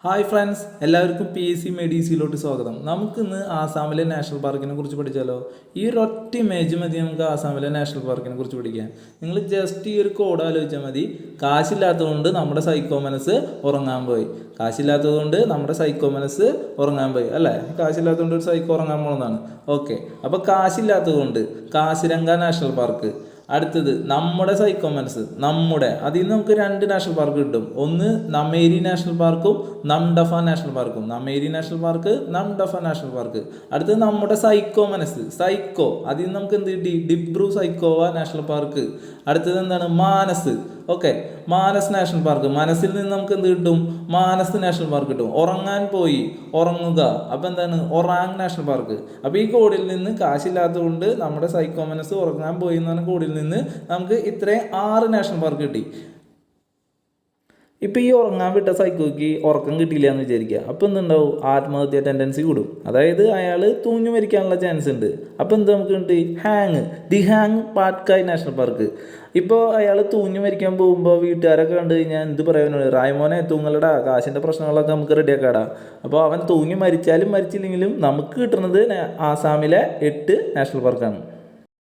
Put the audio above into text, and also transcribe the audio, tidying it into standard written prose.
Hi friends, എല്ലാവർക്കും PSC മെഡിസിയിലോട്ട് സ്വാഗതം. നമുക്കിന്ന് ആസാമിലെ നാഷണൽ പാർക്കിനെ കുറിച്ച് പഠിച്ചാലോ? ഈ ഒരൊറ്റ ഇമേജ് മതി നമുക്ക് ആസാമിലെ നാഷണൽ പാർക്കിനെ കുറിച്ച് പഠിക്കാൻ. നിങ്ങൾ ജസ്റ്റ് ഈ ഒരു കോഡ് ആലോചിച്ചാൽ മതി. കാശില്ലാത്തതുകൊണ്ട് നമ്മുടെ സൈക്കോ മനസ്സ് ഉറങ്ങാൻ പോയി. കാശില്ലാത്തതുകൊണ്ട് നമ്മുടെ സൈക്കോ മനസ്സ് ഉറങ്ങാൻ പോയി അല്ലേ? കാശില്ലാത്തതുകൊണ്ട് ഒരു സൈക്കോ ഉറങ്ങാൻ പോകുന്നതാണ്. ഓക്കെ, അപ്പോൾ കാശില്ലാത്തതുകൊണ്ട് കാശിരംഗ നാഷണൽ പാർക്ക്. അടുത്തത് നമ്മുടെ സൈക്കോ മനസ്സ്, നമ്മുടെ അതിൽ നിന്ന് നമുക്ക് രണ്ട് നാഷണൽ പാർക്ക് കിട്ടും. ഒന്ന് നമേരി നാഷണൽ പാർക്കും നംഡഫ നാഷണൽ പാർക്കും. Nameri national park, Namdapha national park. അടുത്തത് നമ്മുടെ സൈക്കോ മനസ്സ്, സൈക്കോ അതിൽ നിന്ന് നമുക്ക് എന്ത് കിട്ടി? Dibru Saikhowa national park. അടുത്തത് എന്താണ്? Manas. Okay, Manas national park. മനസ്സിൽ നിന്ന് നമുക്ക് എന്ത് കിട്ടും? മാനസ് നാഷണൽ പാർക്ക് കിട്ടും. ഉറങ്ങാൻ പോയി, ഉറങ്ങുക, അപ്പം എന്താണ്? Orang national park. അപ്പോൾ ഈ കോഡിൽ നിന്ന് കാശില്ലാത്തതുകൊണ്ട് നമ്മുടെ സൈക്കോ മനസ്സ് ഉറങ്ങാൻ പോയി എന്നാണ് കോഡിൽ നിന്ന് നമുക്ക് ഇത്രയും 6 നാഷണൽ പാർക്ക് കിട്ടി. ഇപ്പം ഈ ഉറങ്ങാൻ വിട്ട സൈക്കോയ്ക്ക് ഉറക്കം കിട്ടിയില്ല എന്ന് വിചാരിക്കുക. അപ്പോൾ എന്തുണ്ടാവും? ആത്മഹത്യ ടെൻഡൻസി കൂടും. അതായത് അയാൾ തൂങ്ങി മരിക്കാനുള്ള ചാൻസ് ഉണ്ട്. അപ്പോൾ എന്ത് നമുക്ക് കിട്ടി? The hang Patkai national park. ഇപ്പോൾ അയാൾ തൂങ്ങി മരിക്കാൻ പോകുമ്പോൾ വീട്ടുകാരൊക്കെ കണ്ടു കഴിഞ്ഞാൽ എന്ത് പറയാനുള്ളത്? റായ്മോനെ തൂങ്ങലടാ, കാശിൻ്റെ പ്രശ്നങ്ങളൊക്കെ നമുക്ക് റെഡിയാക്കാടാ. അപ്പോൾ അവൻ തൂങ്ങി മരിച്ചാലും മരിച്ചില്ലെങ്കിലും നമുക്ക് കിട്ടുന്നത് ആസാമിലെ 8 നാഷണൽ പാർക്കാണ്.